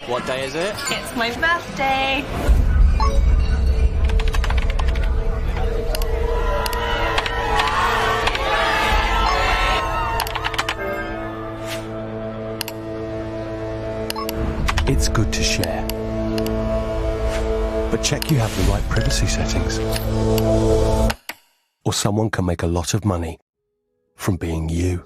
What day is it? It's my birthday. It's good to share. But check you have the right privacy settings. Or someone can make a lot of money from being you.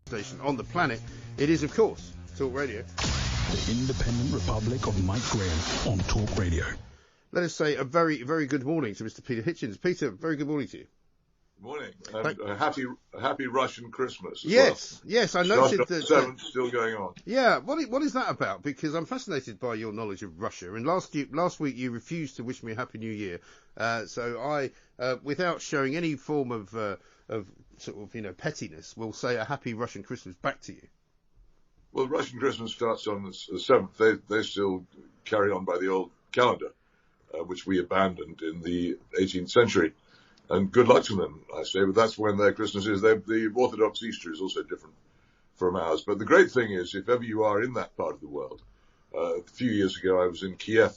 Station on the planet, it is, of course, Talk Radio. The Independent Republic of Mike Graham on Talk Radio. Let us say a very, very good morning to Mr. Peter Hitchens. Peter, very good morning to you. Morning, and a happy Russian Christmas. Yes, I noted that. 7th still going on. Yeah, what is that about? Because I'm fascinated by your knowledge of Russia. And last week you refused to wish me a happy New Year, so I, without showing any form of sort of pettiness, will say a happy Russian Christmas back to you. Well, Russian Christmas starts on the 7th. They still carry on by the old calendar, which we abandoned in the 18th century. And good luck to them, I say, but that's when their Christmas is. The Orthodox Easter is also different from ours. But the great thing is, if ever you are in that part of the world, a few years ago I was in Kiev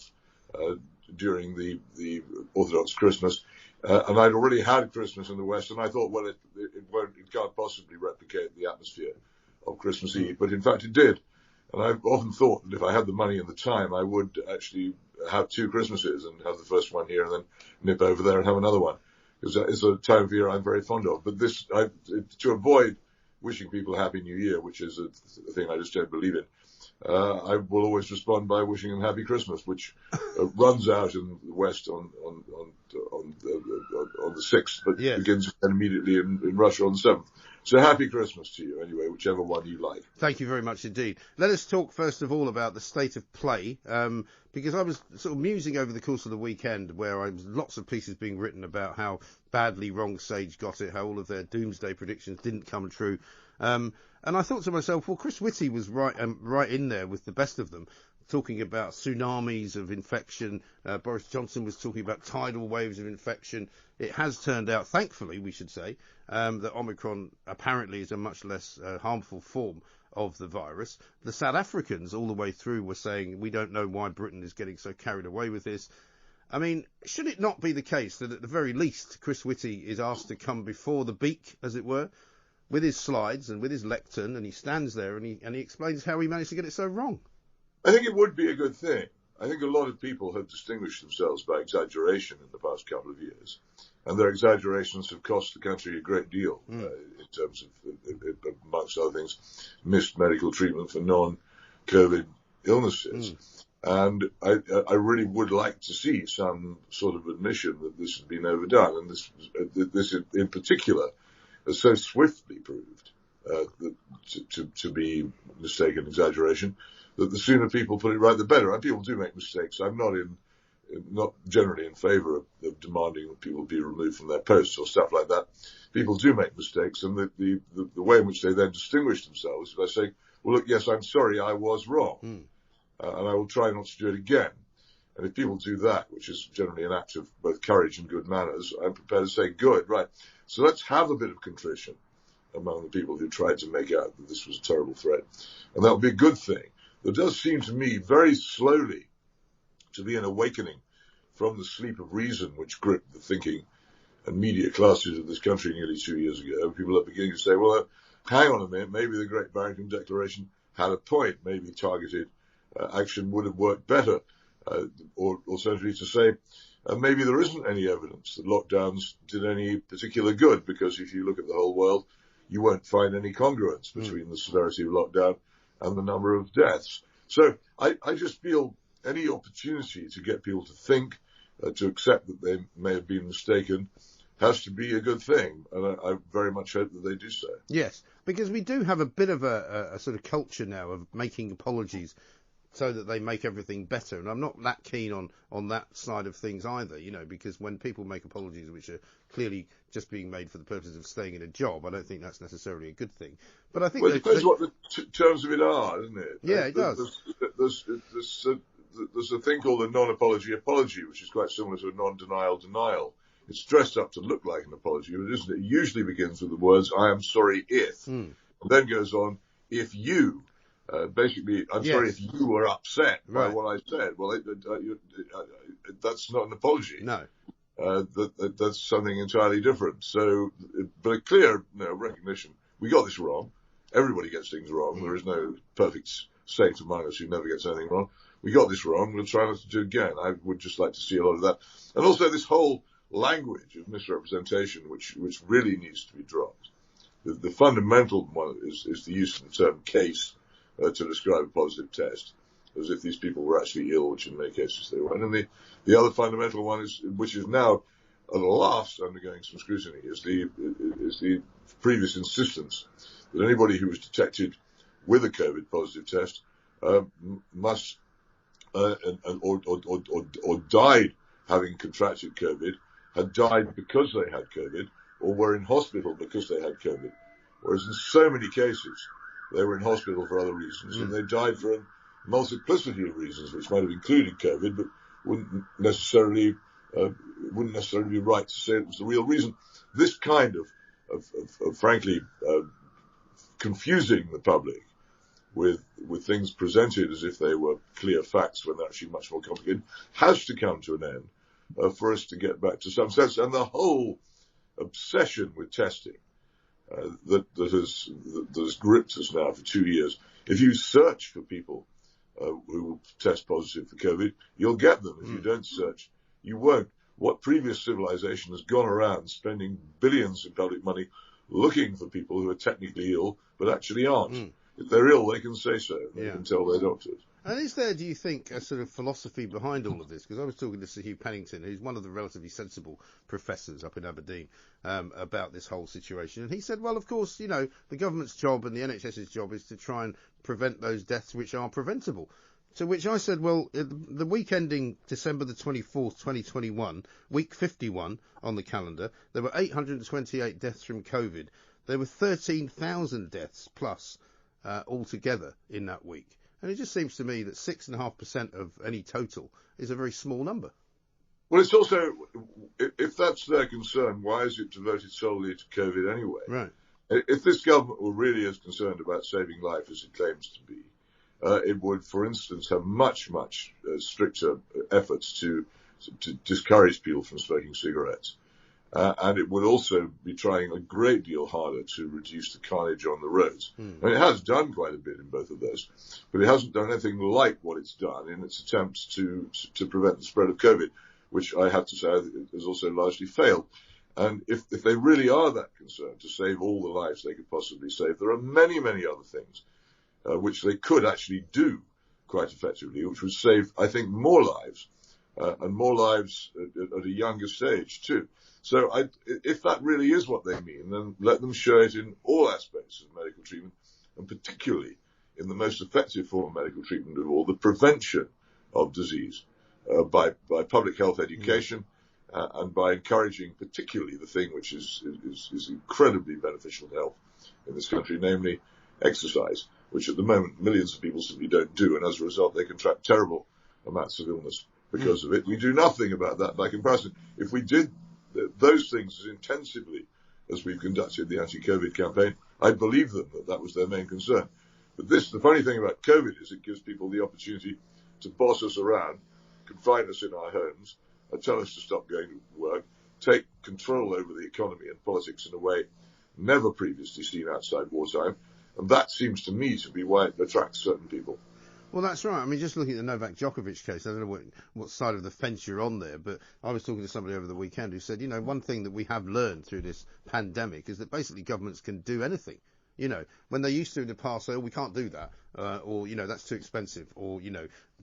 during the Orthodox Christmas, and I'd already had Christmas in the West, and I thought, well, it can't possibly replicate the atmosphere of Christmas Eve, but in fact it did. And I've often thought that if I had the money and the time, I would actually have two Christmases and have the first one here and then nip over there and have another one. Because it's a time of year I'm very fond of. But to avoid wishing people a Happy New Year, which is a thing I just don't believe in, I will always respond by wishing them Happy Christmas, which runs out in the West on the 6th, but begins immediately in Russia on the 7th. So happy Christmas to you, anyway, whichever one you like. Thank you very much indeed. Let us talk first of all about the state of play, because I was sort of musing over the course of the weekend where lots of pieces being written about how badly Wrong Sage got it, how all of their Doomsday predictions didn't come true. And I thought to myself, well, Chris Whitty was right in there with the best of them, talking about tsunamis of infection. Boris Johnson was talking about tidal waves of infection. It has turned out, thankfully, we should say, that Omicron apparently is a much less harmful form of the virus. The South Africans all the way through were saying, we don't know why Britain is getting so carried away with this. I mean, should it not be the case that at the very least Chris Whitty is asked to come before the beak, as it were, with his slides and with his lectern, and he stands there and he explains how he managed to get it so wrong? I think it would be a good thing. I think a lot of people have distinguished themselves by exaggeration in the past couple of years, and their exaggerations have cost the country a great deal in terms of, amongst other things, missed medical treatment for non-COVID illnesses. And I really would like to see some sort of admission that this has been overdone, and this in particular has so swiftly proved to be mistaken exaggeration, that the sooner people put it right, the better. And people do make mistakes. I'm not generally in favour of demanding that people be removed from their posts or stuff like that. People do make mistakes, and the way in which they then distinguish themselves is by saying, well, look, yes, I'm sorry, I was wrong, and I will try not to do it again. And if people do that, which is generally an act of both courage and good manners, I'm prepared to say, good, right. So let's have a bit of contrition among the people who tried to make out that this was a terrible threat. And that would be a good thing. There does seem to me very slowly to be an awakening from the sleep of reason which gripped the thinking and media classes of this country nearly 2 years ago. People are beginning to say, well, hang on a minute, maybe the Great Barrington Declaration had a point. Maybe targeted action would have worked better. Or alternatively to say, maybe there isn't any evidence that lockdowns did any particular good, because if you look at the whole world, you won't find any congruence between the severity of lockdown and the number of deaths. So I just feel any opportunity to get people to think, to accept that they may have been mistaken, has to be a good thing. And I very much hope that they do so. Yes, because we do have a bit of a sort of culture now of making apologies so that they make everything better. And I'm not that keen on that side of things either, because when people make apologies which are clearly just being made for the purpose of staying in a job, I don't think that's necessarily a good thing. But I think... Well, it depends what the terms of it are, doesn't it? Yeah, it does. There's a thing called a non-apology apology, which is quite similar to a non-denial denial It's dressed up to look like an apology, but it isn't. It usually begins with the words, I am sorry if, and then goes on, if you, basically, I'm sorry if you were upset by what I said. Well, that's not an apology. No. That's something entirely different. So, but a clear recognition, we got this wrong. Everybody gets things wrong. There is no perfect saint among us who never gets anything wrong. We got this wrong. We'll try not to do it again. I would just like to see a lot of that. And also this whole language of misrepresentation, which really needs to be dropped. The fundamental one is the use of the term case to describe a positive test, as if these people were actually ill, which in many cases they weren't. And the other fundamental one is, which is now at last undergoing some scrutiny, is the previous insistence that anybody who was detected with a COVID positive test must or died having contracted COVID, had died because they had COVID, or were in hospital because they had COVID. Whereas in so many cases, they were in hospital for other reasons, and they died for a multiplicity of reasons, which might have included COVID, but wouldn't necessarily be right to say it was the real reason. This kind of frankly, confusing the public with things presented as if they were clear facts when they're actually much more complicated, has to come to an end for us to get back to some sense. And the whole obsession with testing that has gripped us now for 2 years. If you search for people who will test positive for COVID, you'll get them. If you don't search, you won't. What previous civilization has gone around spending billions in public money looking for people who are technically ill but actually aren't? If they're ill, they can say so. They can tell their doctors. And is there, do you think, a sort of philosophy behind all of this? Because I was talking to Sir Hugh Pennington, who's one of the relatively sensible professors up in Aberdeen, about this whole situation. And he said, well, of course, the government's job and the NHS's job is to try and prevent those deaths which are preventable. To which I said, well, the week ending December the 24th, 2021, week 51 on the calendar, there were 828 deaths from COVID. There were 13,000 deaths plus altogether in that week. And it just seems to me that 6.5% of any total is a very small number. Well, it's also, if that's their concern, why is it devoted solely to COVID anyway? Right. If this government were really as concerned about saving life as it claims to be, it would, for instance, have much stricter efforts to discourage people from smoking cigarettes. And it would also be trying a great deal harder to reduce the carnage on the roads. And it has done quite a bit in both of those, but it hasn't done anything like what it's done in its attempts to prevent the spread of COVID, which I have to say has also largely failed. And if they really are that concerned to save all the lives they could possibly save, there are many other things which they could actually do quite effectively, which would save, I think, more lives, and more lives at a younger stage too. So if that really is what they mean, then let them show it in all aspects of medical treatment, and particularly in the most effective form of medical treatment of all, the prevention of disease, by public health education, and by encouraging particularly the thing which is incredibly beneficial to health in this country, namely exercise, which at the moment millions of people simply don't do, and as a result they contract terrible amounts of illness because of it. We do nothing about that by comparison. If we did those things as intensively as we've conducted the anti-COVID campaign, I believe them that was their main concern. But the funny thing about COVID is it gives people the opportunity to boss us around, confine us in our homes, tell us to stop going to work, take control over the economy and politics in a way never previously seen outside wartime. And that seems to me to be why it attracts certain people. Well, that's right. I mean, just looking at the Novak Djokovic case, I don't know what side of the fence you're on there, but I was talking to somebody over the weekend who said, one thing that we have learned through this pandemic is that basically governments can do anything. When they used to in the past say, oh, we can't do that, or, that's too expensive, or,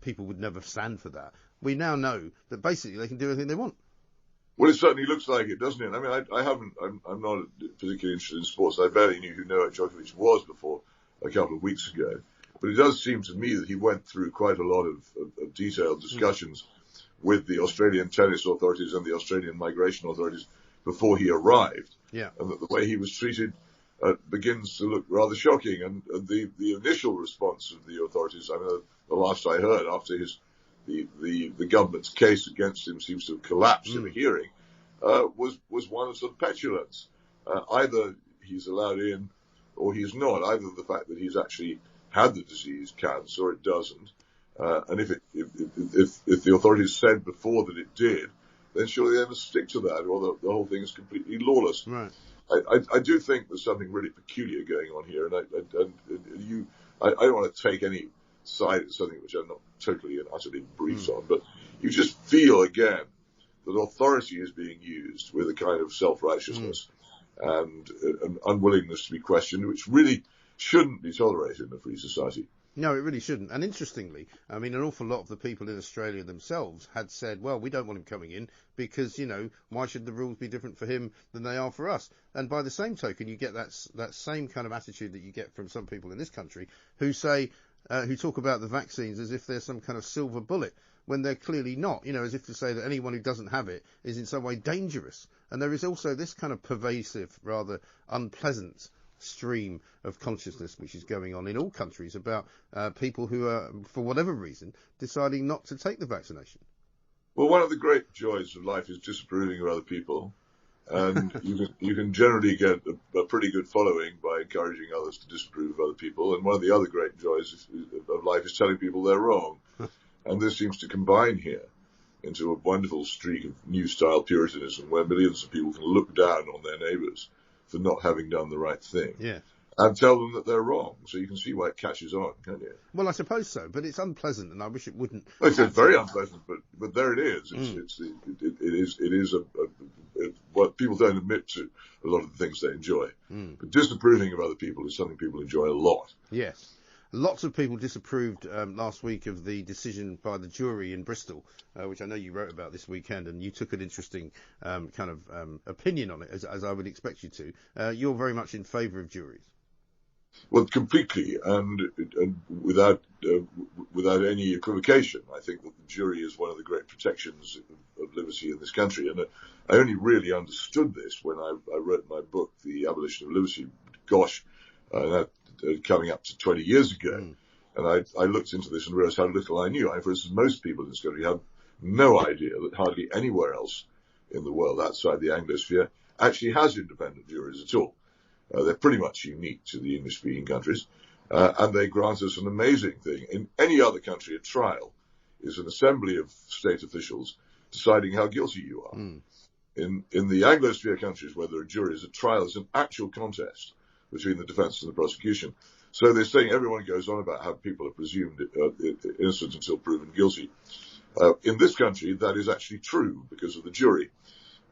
people would never stand for that. We now know that basically they can do anything they want. Well, it certainly looks like it, doesn't it? I mean, I'm not particularly interested in sports. I barely knew who Novak Djokovic was before a couple of weeks ago. But it does seem to me that he went through quite a lot of detailed discussions with the Australian tennis authorities and the Australian migration authorities before he arrived. Yeah. And that the way he was treated begins to look rather shocking. And the initial response of the authorities, I mean, the last I heard after the government's case against him seems to have collapsed in a hearing, was one of sort of petulance. Either he's allowed in or he's not. Either the fact that he's actually had the disease counts or it doesn't. And if the authorities said before that it did, then surely they must stick to that, or the whole thing is completely lawless. Right. I do think there's something really peculiar going on here, and I don't want to take any side at something which I'm not totally and utterly briefed on, but you just feel again that authority is being used with a kind of self-righteousness and an unwillingness to be questioned, which really shouldn't be tolerated in a free society. No, it really shouldn't. And interestingly, I mean, an awful lot of the people in Australia themselves had said, well, we don't want him coming in because, why should the rules be different for him than they are for us? And by the same token, you get that same kind of attitude that you get from some people in this country who say, who talk about the vaccines as if they're some kind of silver bullet, when they're clearly not, as if to say that anyone who doesn't have it is in some way dangerous. And there is also this kind of pervasive, rather unpleasant stream of consciousness which is going on in all countries about people who are, for whatever reason, deciding not to take the vaccination. Well, one of the great joys of life is disapproving of other people, and you can generally get a pretty good following by encouraging others to disapprove of other people. And one of the other great joys of life is telling people they're wrong. And this seems to combine here into a wonderful streak of new-style Puritanism where millions of people can look down on their neighbours for not having done the right thing. Yeah. And tell them that they're wrong. So you can see why it catches on, can't you? Well, I suppose so, but it's unpleasant, and I wish it wouldn't. Well, it's very unpleasant, but there it is. It is what people don't admit to a lot of the things they enjoy. But disapproving of other people is something people enjoy a lot. Yes. Lots of people disapproved last week of the decision by the jury in Bristol, which I know you wrote about this weekend, and you took an interesting kind of opinion on it, as I would expect you to. You're very much in favour of juries. Well, completely, and without any equivocation. I think that the jury is one of the great protections of liberty in this country, and I only really understood this when I wrote my book, The Abolition of Liberty. Gosh, coming up to 20 years ago, and I looked into this and realised how little I knew. For instance, most people in this country have no idea that hardly anywhere else in the world outside the Anglosphere actually has independent juries at all. They're pretty much unique to the English-speaking countries, and they grant us an amazing thing. In any other country, a trial is an assembly of state officials deciding how guilty you are. In the Anglosphere countries where there are juries, a trial is an actual contest between the defence and the prosecution. So they're saying everyone goes on about how people are presumed innocent until proven guilty. In this country, that is actually true because of the jury.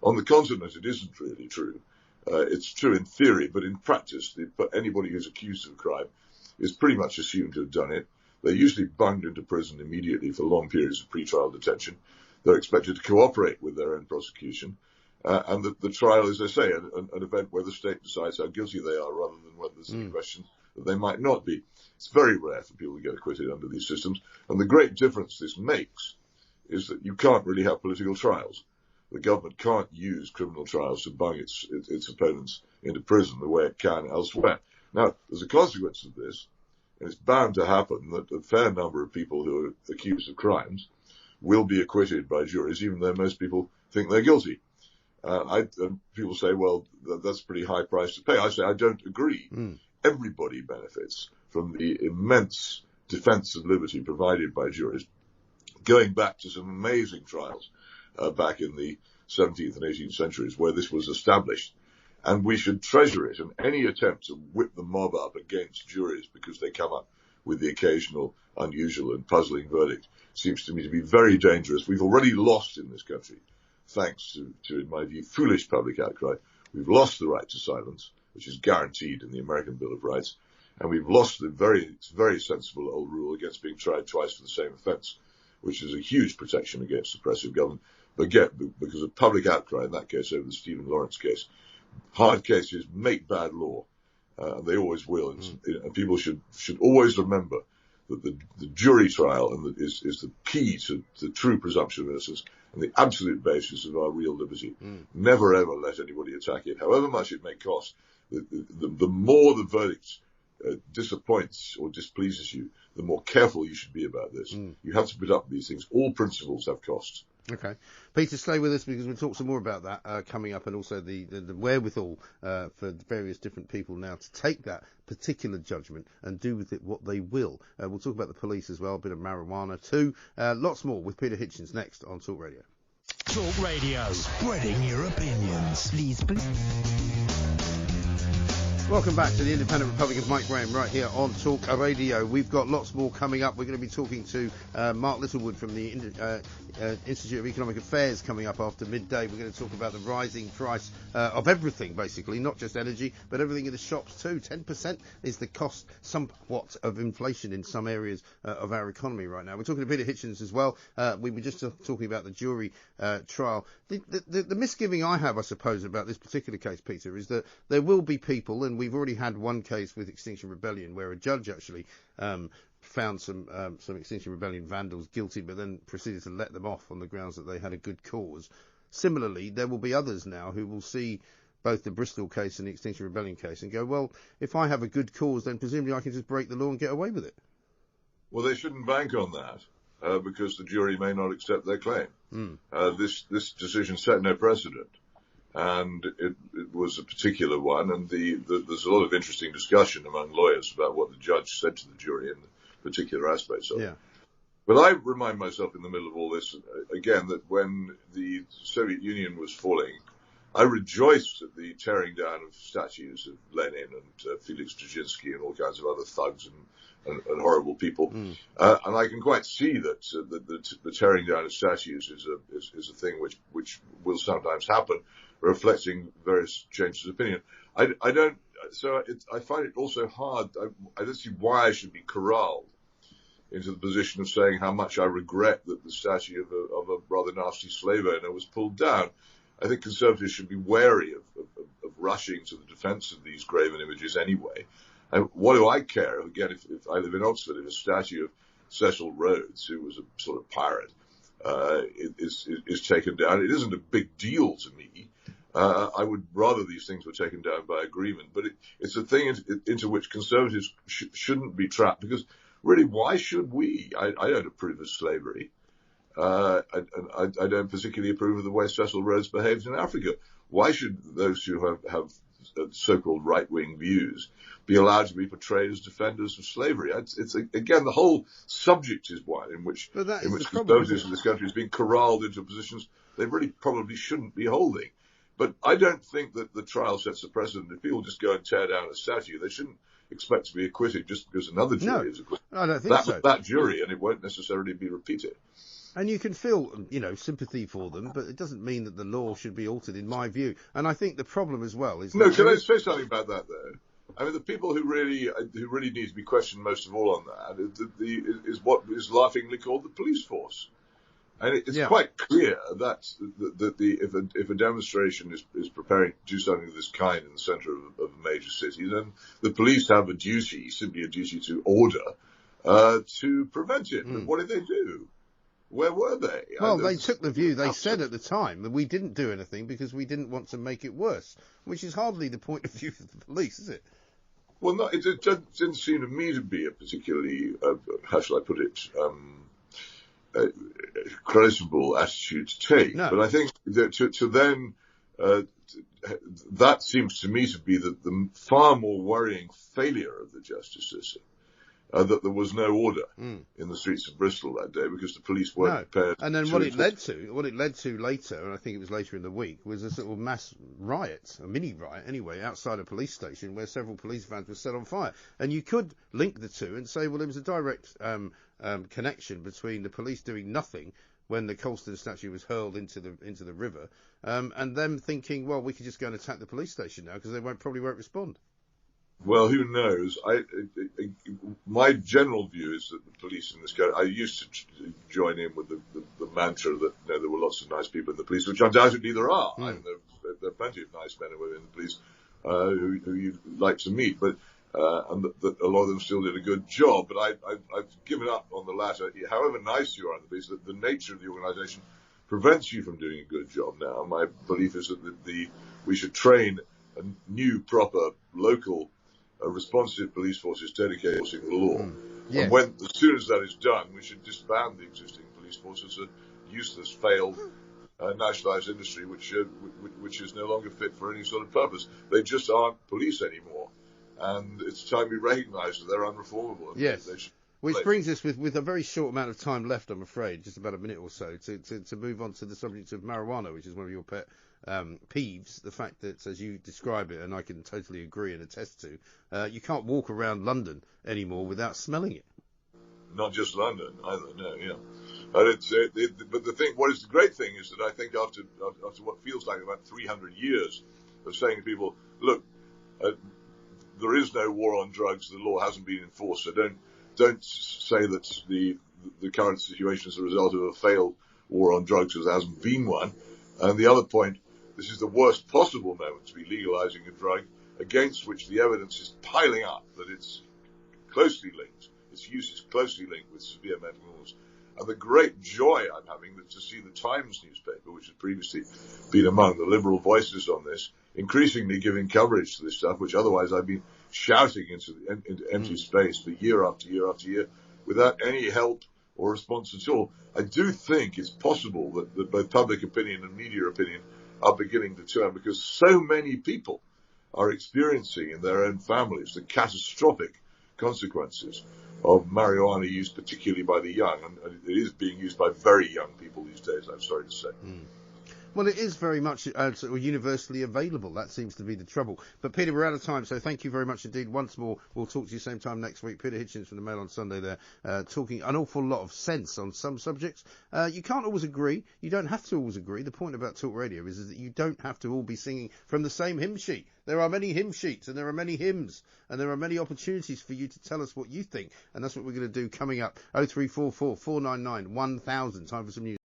On the continent, it isn't really true. It's true in theory, but in practice, anybody who's accused of a crime is pretty much assumed to have done it. They're usually bunged into prison immediately for long periods of pre-trial detention. They're expected to cooperate with their own prosecution. And the trial is, as I say, an event where the state decides how guilty they are rather than whether there's any question that they might not be. It's very rare for people to get acquitted under these systems. And the great difference this makes is that you can't really have political trials. The government can't use criminal trials to bung its opponents into prison the way it can elsewhere. Now, there's a consequence of this, and it's bound to happen that a fair number of people who are accused of crimes will be acquitted by juries, even though most people think they're guilty. People say, well, that's a pretty high price to pay. I say, I don't agree. Everybody benefits from the immense defence of liberty provided by juries, going back to some amazing trials back in the 17th and 18th centuries where this was established. And we should treasure it. And any attempt to whip the mob up against juries because they come up with the occasional unusual and puzzling verdict seems to me to be very dangerous. We've already lost in this country, thanks to, in my view, foolish public outcry. We've lost the right to silence, which is guaranteed in the American Bill of Rights. And we've lost the very, very sensible old rule against being tried twice for the same offence, which is a huge protection against oppressive government. But again, because of public outcry, in that case, over the Stephen Lawrence case, hard cases make bad law, and they always will. And people should always remember that the jury trial is the key to the true presumption of innocence and the absolute basis of our real liberty. Never ever let anybody attack it, however much it may cost. The more the verdict disappoints or displeases you, the more careful you should be about this. You have to put up with these things. All principles have costs. Okay. Peter, stay with us because we'll talk some more about that coming up, and also the wherewithal for various different people now to take that particular judgment and do with it what they will. We'll talk about the police as well, a bit of marijuana too. Lots more with Peter Hitchens next on Talk Radio. Talk Radio. Spreading your opinions. Please. Welcome back to the Independent Republic of Mike Graham right here on Talk Radio. We've got lots more coming up. We're going to be talking to Mark Littlewood from the Institute of Economic Affairs coming up after midday. We're going to talk about the rising price of everything, basically, not just energy, but everything in the shops too. 10% is the cost somewhat of inflation in some areas of our economy right now. We're talking to Peter Hitchens as well. We were just talking about the jury trial. The misgiving I have, I suppose, about this particular case, Peter, is that there will be people, and we've already had one case with Extinction Rebellion where a judge actually found some Extinction Rebellion vandals guilty, but then proceeded to let them off on the grounds that they had a good cause. Similarly, there will be others now who will see both the Bristol case and the Extinction Rebellion case and go, well, if I have a good cause, then presumably I can just break the law and get away with it. Well, they shouldn't bank on that because the jury may not accept their claim. This decision set no precedent, and it was a particular one, and there's a lot of interesting discussion among lawyers about what the judge said to the jury in particular aspects of it. But I remind myself in the middle of all this, again, that when the Soviet Union was falling, I rejoiced at the tearing down of statues of Lenin and Felix Dzerzhinsky and all kinds of other thugs and horrible people. And I can quite see that the tearing down of statues is a thing which will sometimes happen, reflecting various changes of opinion. I find it also hard. I don't see why I should be corralled into the position of saying how much I regret that the statue of a rather nasty slave owner was pulled down. I think Conservatives should be wary of rushing to the defence of these graven images anyway. And what do I care? Again, if I live in Oxford, if a statue of Cecil Rhodes, who was a sort of pirate, is taken down, it isn't a big deal to me. I would rather these things were taken down by agreement. But it's a thing into which Conservatives shouldn't be trapped, because really, why should we? I don't approve of slavery. I don't particularly approve of the way Cecil Rhodes behaved in Africa. Why should those who have so-called right-wing views be allowed to be portrayed as defenders of slavery? It's again, the whole subject is one in which Conservatives in this country is being corralled into positions they really probably shouldn't be holding. But I don't think that the trial sets a precedent. If people just go and tear down a statue, they shouldn't expect to be acquitted just because another jury is acquitted. I don't think so. That jury, and it won't necessarily be repeated. And you can feel, sympathy for them, but it doesn't mean that the law should be altered, in my view. And I think the problem as well is... No, can I say something about that, though? I mean, the people who really need to be questioned most of all on that is what is laughingly called the police force. And it's quite clear that if a demonstration is preparing to do something of this kind in the centre of a major city, then the police have a duty, simply a duty to order to prevent it. But what did they do? Where were they? Well, they took the view, they said at the time, that we didn't do anything because we didn't want to make it worse, which is hardly the point of view of the police, is it? Well, no, it didn't seem to me to be a particularly, how shall I put it, creditable attitude to take. No. But I think that to then, that seems to me to be the far more worrying failure of the justice system. That there was no order in the streets of Bristol that day because the police weren't prepared. And then what it led to later, and I think it was later in the week, was a sort of mass riot, a mini riot anyway, outside a police station where several police vans were set on fire. And you could link the two and say, well, there was a direct connection between the police doing nothing when the Colston statue was hurled into the river, and them thinking, well, we could just go and attack the police station now because they probably won't respond. Well, who knows? My general view is that the police in this country, I used to join in with the mantra that there were lots of nice people in the police, which undoubtedly there are. I mean, there are plenty of nice men and women in the police who you'd like to meet, but and that a lot of them still did a good job. But I've given up on the latter. However nice you are in the police, the nature of the organisation prevents you from doing a good job now. My belief is that we should train a new, proper, local responsive police forces dedicated to the law. And as soon as that is done, we should disband the existing police force as a useless, failed nationalised industry, which is no longer fit for any sort of purpose. They just aren't police anymore, and it's time we recognise that they're unreformable. Yes. Which brings us, with a very short amount of time left, I'm afraid, just about a minute or so, to move on to the subject of marijuana, which is one of your pet peeves. The fact that, as you describe it, and I can totally agree and attest to, you can't walk around London anymore without smelling it. Not just London either, no, yeah. But but what is the great thing is that I think after what feels like about 300 years of saying to people, look, there is no war on drugs, the law hasn't been enforced, so don't say that the current situation is a result of a failed war on drugs, because there hasn't been one. And the other point, this is the worst possible moment to be legalizing a drug against which the evidence is piling up that it's closely linked, its use is closely linked with severe mental illness. And the great joy I'm having is to see the Times newspaper, which has previously been among the liberal voices on this, increasingly giving coverage to this stuff, which otherwise I've been shouting into empty space for year after year after year without any help or response at all. I do think it's possible that both public opinion and media opinion are beginning to turn, because so many people are experiencing in their own families the catastrophic consequences of marijuana use, particularly by the young, and it is being used by very young people these days, I'm sorry to say. Well, it is very much sort of universally available. That seems to be the trouble. But, Peter, we're out of time, so thank you very much indeed. Once more, we'll talk to you same time next week. Peter Hitchens from the Mail on Sunday there, talking an awful lot of sense on some subjects. You can't always agree. You don't have to always agree. The point about Talk Radio is that you don't have to all be singing from the same hymn sheet. There are many hymn sheets, and there are many hymns, and there are many opportunities for you to tell us what you think. And that's what we're going to do coming up. 0344 499 1000. Time for some news.